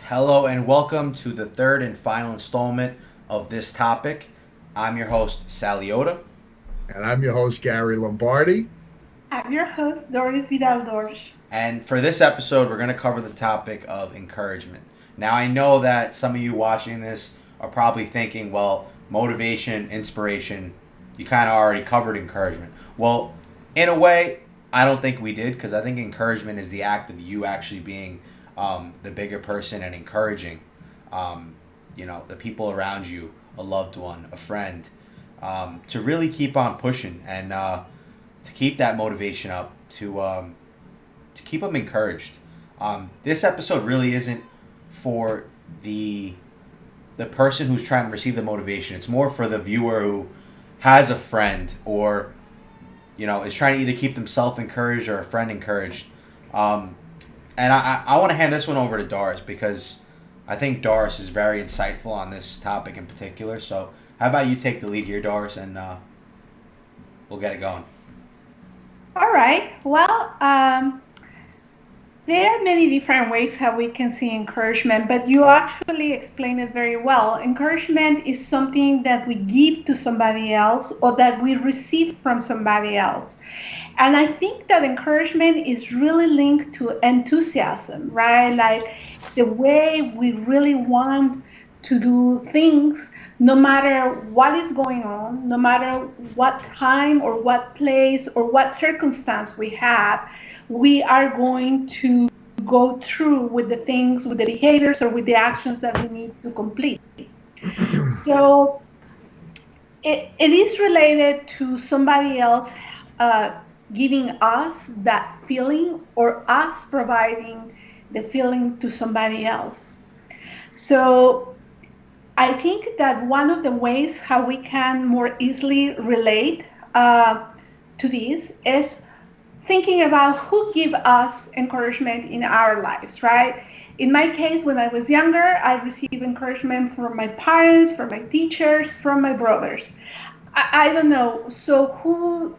Hello and welcome to the third and final installment of this topic. I'm your host, Saliota. And I'm your host, Gary Lombardi. I'm your host, Doris Vidal Dorsch. And for this episode, we're going to cover the topic of encouragement. Now, I know that some of you watching this are probably thinking, well, motivation, inspiration, you kind of already covered encouragement. Well, in a way, I don't think we did because I think encouragement is the act of you actually being the bigger person and encouraging, the people around you, a loved one, a friend, to really keep on pushing and to keep that motivation up, to keep them encouraged. This episode really isn't for the person who's trying to receive the motivation. It's more for the viewer who has a friend or is trying to either keep themselves encouraged or a friend encouraged. And I want to hand this one over to Doris because I think Doris is very insightful on this topic in particular. So how about you take the lead here, Doris, and we'll get it going. All right. There are many different ways how we can see encouragement, but you actually explained it very well. Encouragement is something that we give to somebody else or that we receive from somebody else. And I think that encouragement is really linked to enthusiasm, right? Like the way we really want to do things, no matter what is going on, no matter what time or what place or what circumstance we have, we are going to go through with the things, with the behaviors or with the actions that we need to complete. So it is related to somebody else giving us that feeling or us providing the feeling to somebody else. So I think that one of the ways how we can more easily relate to this is thinking about who give us encouragement in our lives, right? In my case, when I was younger, I received encouragement from my parents, from my teachers, from my brothers. I don't know. So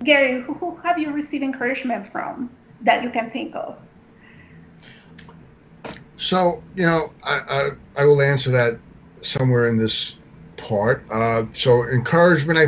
Gary, who have you received encouragement from that you can think of? So, I will answer that somewhere in this part. So, encouragement.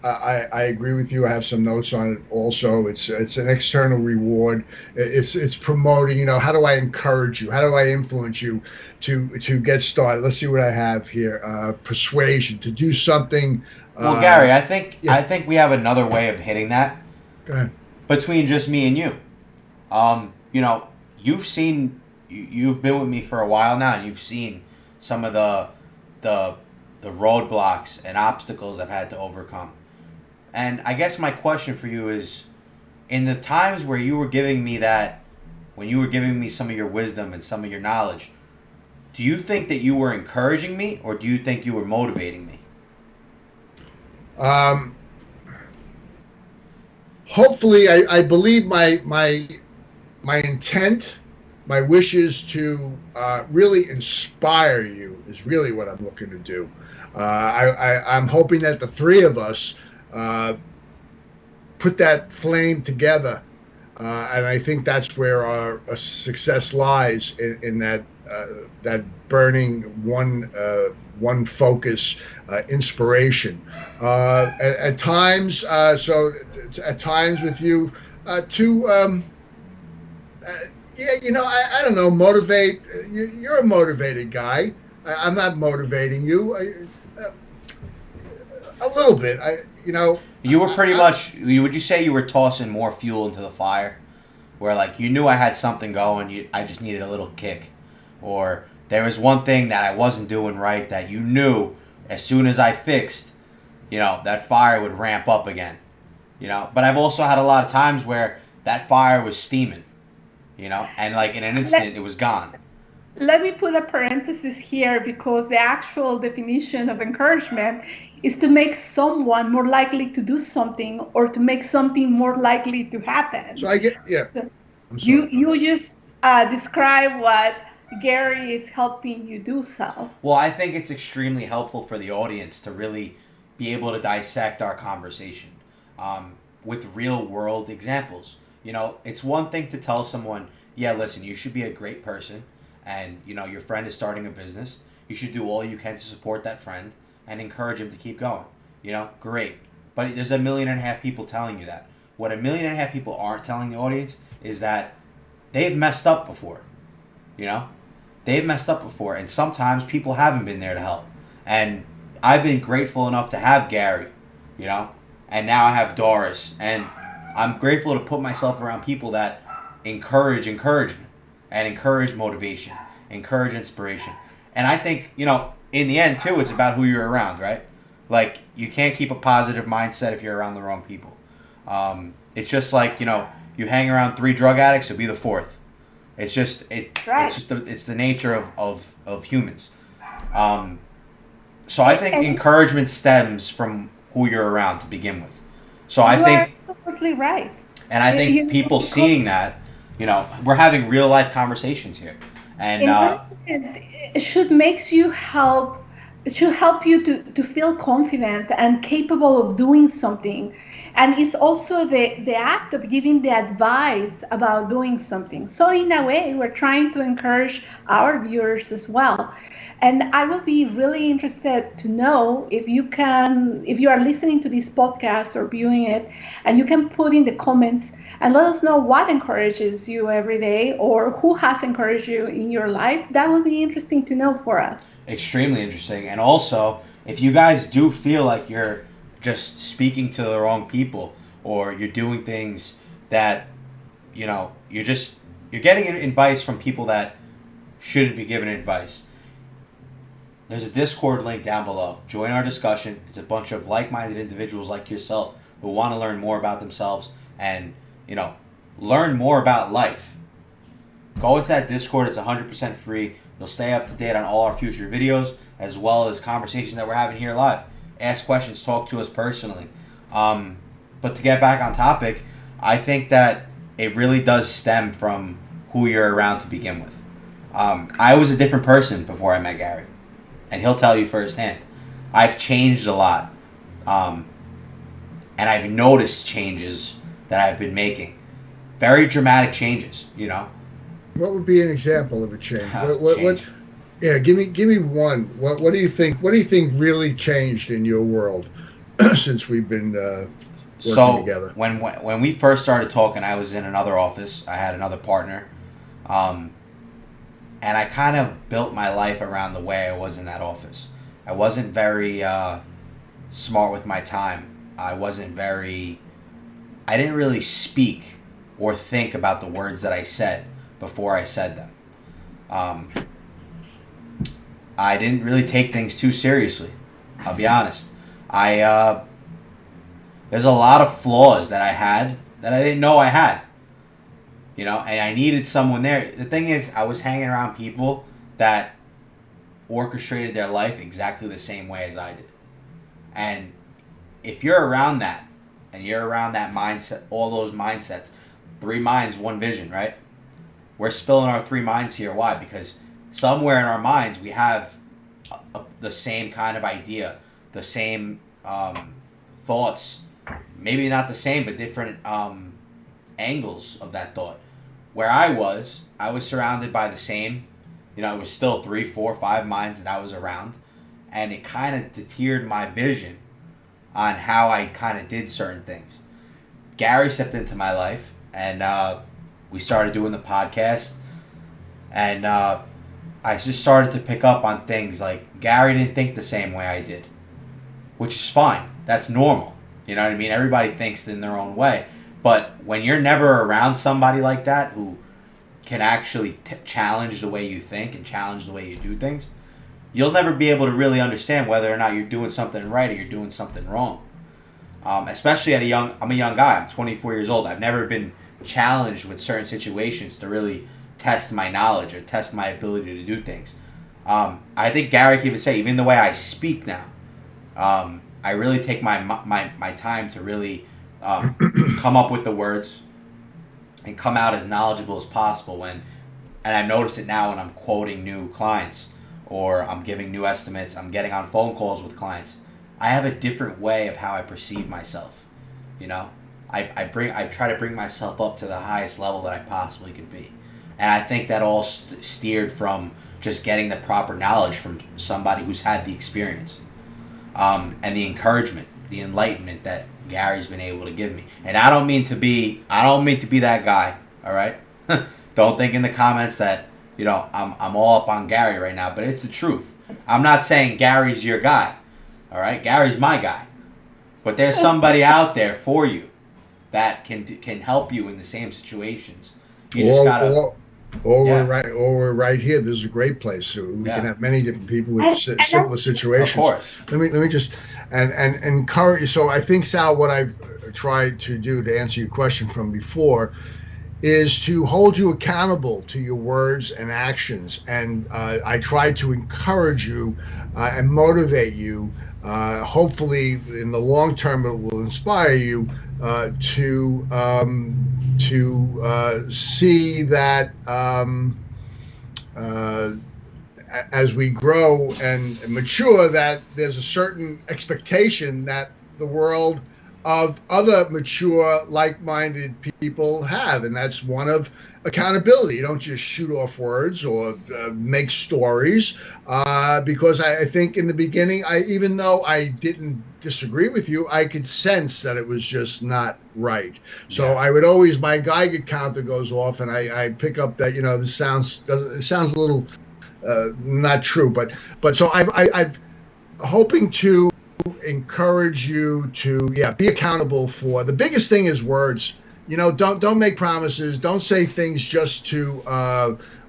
I agree with you. I have some notes on it. Also, it's an external reward. It's promoting. How do I encourage you? How do I influence you to get started? Let's see what I have here. Persuasion to do something. Well, Gary, Yeah. I think we have another way of hitting that Go ahead. between just me and you. You've seen you've been with me for a while now, and you've seen some of the the roadblocks and obstacles I've had to overcome. And I guess my question for you is, in the times where you were giving me that, when you were giving me some of your wisdom and some of your knowledge, do you think that you were encouraging me, or do you think you were motivating me? Um, Hopefully, I believe my intent, my wishes to really inspire you is really what I'm looking to do. I'm hoping that the three of us uh, put that flame together, and I think that's where our success lies in that burning one focus, inspiration. At times, at times with you, to uh, yeah, I don't know, motivate. You're a motivated guy. I'm not motivating you. A little bit. You were pretty much. Would you say you were tossing more fuel into the fire, where like you knew I had something going, I just needed a little kick, or there was one thing that I wasn't doing right that you knew as soon as I fixed, that fire would ramp up again, But I've also had a lot of times where that fire was steaming, and like in an Let, instant it was gone. let me put a parenthesis here because the actual definition of encouragement is to make someone more likely to do something or to make something more likely to so happen. I get yeah. So I'm you sorry. you just describe what Gary is helping you do so. Well, I think it's extremely helpful for the audience to really be able to dissect our conversation with real world examples. It's one thing to tell someone, yeah, listen, you should be a great person and your friend is starting a business, you should do all you can to support that friend and encourage him to keep going. Great. But there's 1.5 million people telling you that. What 1.5 million people aren't telling the audience is that they've messed up before. They've messed up before, and sometimes people haven't been there to help. And I've been grateful enough to have Gary, and now I have Doris, and I'm grateful to put myself around people that encourage encouragement and encourage motivation, encourage inspiration. And I think, in the end, too, it's about who you're around, right? Like, you can't keep a positive mindset if you're around the wrong people. It's just like, you hang around 3 drug addicts, you'll be the 4th. It's just, it's the nature of humans. So I think encouragement stems from who you're around to begin with. So I think you are absolutely right. And I think people seeing that, we're having real life conversations here, and it should help you to feel confident and capable of doing something. And it's also the act of giving the advice about doing something. So in a way, we're trying to encourage our viewers as well. And I will be really interested to know if you are listening to this podcast or viewing it, and you can put in the comments and let us know what encourages you every day, or who has encouraged you in your life. That would be interesting to know for us. Extremely interesting. And also, if you guys do feel like you're just speaking to the wrong people, or you're doing things that, you're getting advice from people that shouldn't be given advice, there's a Discord link down below. Join our discussion. It's a bunch of like-minded individuals like yourself who want to learn more about themselves and, learn more about life. Go into that Discord. It's 100% free. You'll stay up to date on all our future videos, as well as conversations that we're having here live. Ask questions, talk to us personally. But to get back on topic, I think that it really does stem from who you're around to begin with. I was a different person before I met Gary, and he'll tell you firsthand. I've changed a lot, and I've noticed changes that I've been making. Very dramatic changes, What would be an example of a change? What yeah, give me one. What do you think? What do you think really changed in your world since we've been working together? When we first started talking, I was in another office. I had another partner, and I kind of built my life around the way I was in that office. I wasn't very smart with my time. I didn't really speak or think about the words that I said before I said them. I didn't really take things too seriously. I'll be honest. There's a lot of flaws that I had that I didn't know I had. And I needed someone there. The thing is, I was hanging around people that orchestrated their life exactly the same way as I did. And if you're around that, and you're around that mindset, all those mindsets, 3 minds, 1 vision, right? We're spilling our 3 minds here. Why? Because somewhere in our minds we have the same kind of idea, the same thoughts. Maybe not the same, but different angles of that thought. Where I was surrounded by the same, it was still 3, 4, 5 minds that I was around. And it kind of deterred my vision on how I kind of did certain things. Gary stepped into my life, and we started doing the podcast. And I just started to pick up on things like Gary didn't think the same way I did, which is fine. That's normal. You know what I mean? Everybody thinks in their own way. But when you're never around somebody like that who can actually challenge the way you think and challenge the way you do things, you'll never be able to really understand whether or not you're doing something right or you're doing something wrong. Especially I'm a young guy. I'm 24 years old. I've never been challenged with certain situations to really test my knowledge or test my ability to do things. I think Gary can even say, even the way I speak now, I really take my time to really come up with the words and come out as knowledgeable as possible and I notice it now when I'm quoting new clients or I'm giving new estimates, I'm getting on phone calls with clients. I have a different way of how I perceive myself. I try to bring myself up to the highest level that I possibly could be. And I think that all steered from just getting the proper knowledge from somebody who's had the experience, and the encouragement, the enlightenment that Gary's been able to give me. And I don't mean to be that guy. All right, don't think in the comments that I'm all up on Gary right now, but it's the truth. I'm not saying Gary's your guy. All right, Gary's my guy, but there's somebody out there for you that can help you in the same situations. You just gotta. We're right here. This is a great place. So we can have many different people with similar situations. Of course. Let me just and encourage. So I think, Sal, what I've tried to do to answer your question from before is to hold you accountable to your words and actions. And I try to encourage you and motivate you. Hopefully, in the long term, it will inspire you to see that as we grow and mature, that there's a certain expectation that the world of other mature, like-minded people have, and that's one of accountability. You don't just shoot off words or make stories, because I think in the beginning, even though I didn't disagree with you, I could sense that it was just not right. So I would always, my Geiger counter goes off, and I pick up that this sounds a little not true, but so I've hoping to encourage you to be accountable for the biggest thing is words. Don't make promises. Don't say things just to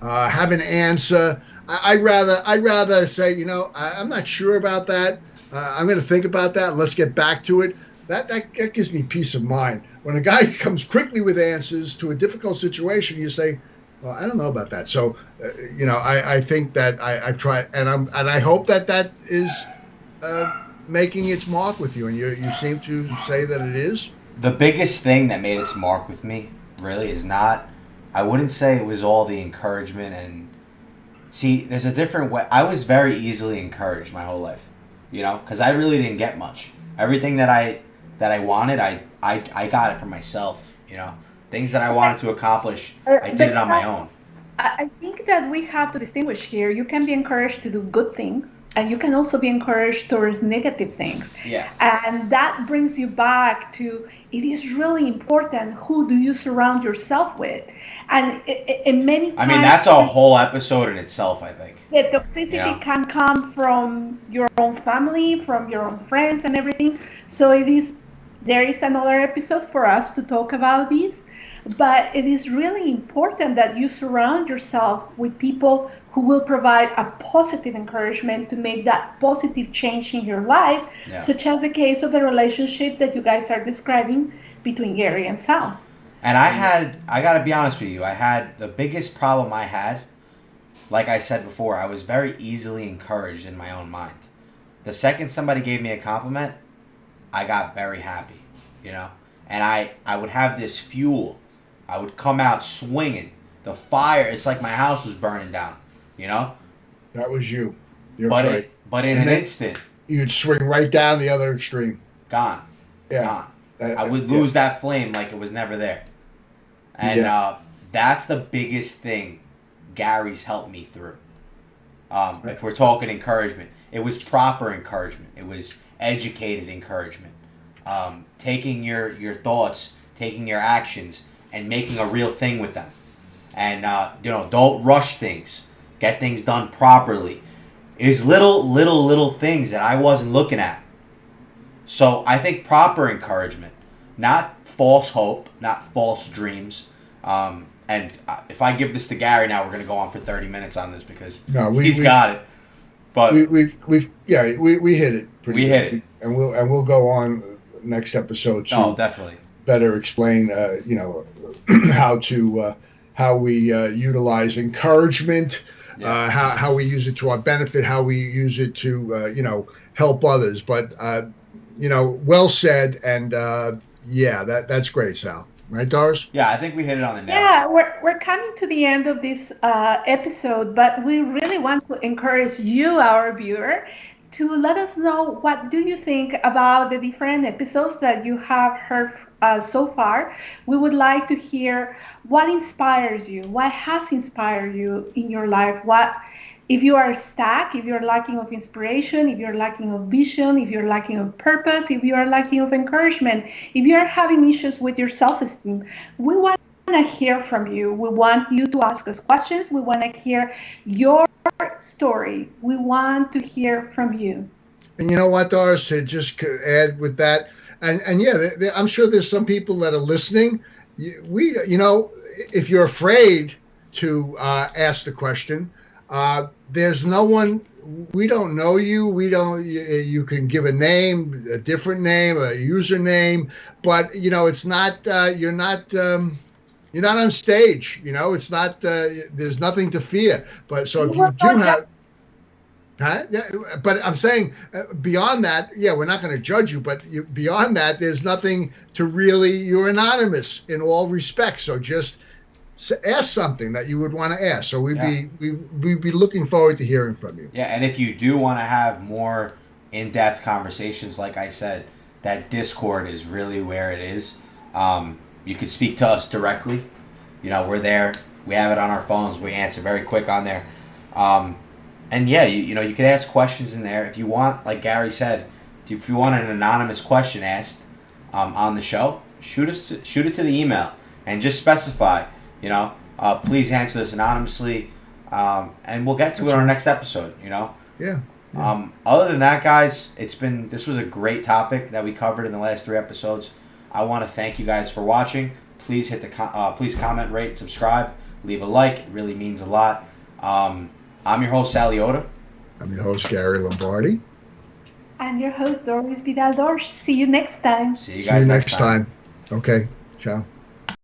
have an answer. I'd rather say, I'm not sure about that. I'm going to think about that. Let's get back to it. That gives me peace of mind. When a guy comes quickly with answers to a difficult situation, you say, well, I don't know about that. So, I think that I've tried, and I hope that is making its mark with you, and you seem to say that it is. The biggest thing that made its mark with me really is not, I wouldn't say it was all the encouragement. And see, there's a different way. I was very easily encouraged my whole life, because I really didn't get much. Everything that I wanted, I got it for myself. Things that I wanted to accomplish, I did it on my own. I think that we have to distinguish here. You can be encouraged to do good things, and you can also be encouraged towards negative things. Yeah. And that brings you back to, it is really important who do you surround yourself with. And in many times, I mean, that's a whole episode in itself, I think. The toxicity can come from your own family, from your own friends and everything. So there is another episode for us to talk about this. But it is really important that you surround yourself with people who will provide a positive encouragement to make that positive change in your life, such as the case of the relationship that you guys are describing between Gary and Sal. And I got to be honest with you, the biggest problem I had, like I said before, I was very easily encouraged in my own mind. The second somebody gave me a compliment, I got very happy, and I would have this fuel. I would come out swinging. The fire, it's like my house was burning down, That was you. But in an instant, you'd swing right down the other extreme. Gone. Yeah. Gone. I would lose that flame like it was never there. And that's the biggest thing Gary's helped me through. If we're talking encouragement, it was proper encouragement. It was educated encouragement. Taking your thoughts, taking your actions, and making a real thing with them. And, don't rush things. Get things done properly. Is little things that I wasn't looking at. So I think proper encouragement, not false hope, not false dreams. And if I give this to Gary now, we're going to go on for 30 minutes on this because he's got it. But we hit it. We hit it. And we'll go on next episode to definitely better explain, how we utilize encouragement, how we use it to our benefit, how we use it to, help others. But, well said. And, that's great, Sal. Right, Doris? Yeah, I think we hit it on the nail. Yeah, we're coming to the end of this episode, but we really want to encourage you, our viewer, to let us know what do you think about the different episodes that you have heard so far. We would like to hear what inspires you, what has inspired you in your life, what if you are stuck, if you're lacking of inspiration, if you're lacking of vision, if you're lacking of purpose, if you are lacking of encouragement, if you are having issues with your self-esteem. We want to hear from you. We want you to ask us questions. We want to hear your story. We want to hear from you. And you know what, Doris, to just add with that, and yeah, I'm sure there's some people that are listening. If you're afraid to ask the question, there's no one. We don't know you. We don't. You can give a name, a different name, a username, but it's not. You're not. You're not on stage. It's not. There's nothing to fear. But so if you do have. Huh? Yeah, but I'm saying beyond that, yeah, we're not going to judge you, but beyond that, there's nothing to really, you're anonymous in all respects. So just ask something that you would want to ask. So we'd be looking forward to hearing from you. Yeah, and if you do want to have more in-depth conversations, like I said, that Discord is really where it is. You could speak to us directly. We're there. We have it on our phones. We answer very quick on there. And yeah, you could ask questions in there if you want. Like Gary said, if you want an anonymous question asked on the show, shoot it to the email and just specify. Please answer this anonymously, and we'll get to it on our next episode. Yeah. Other than that, guys, this was a great topic that we covered in the last 3 episodes. I want to thank you guys for watching. Please hit please comment, rate, subscribe, leave a like. It really means a lot. I'm your host, Sal Liotta. I'm your host, Gary Lombardi. I'm your host, Doris Vidal Dorsch. See you next time. See you guys next time. Okay. Ciao.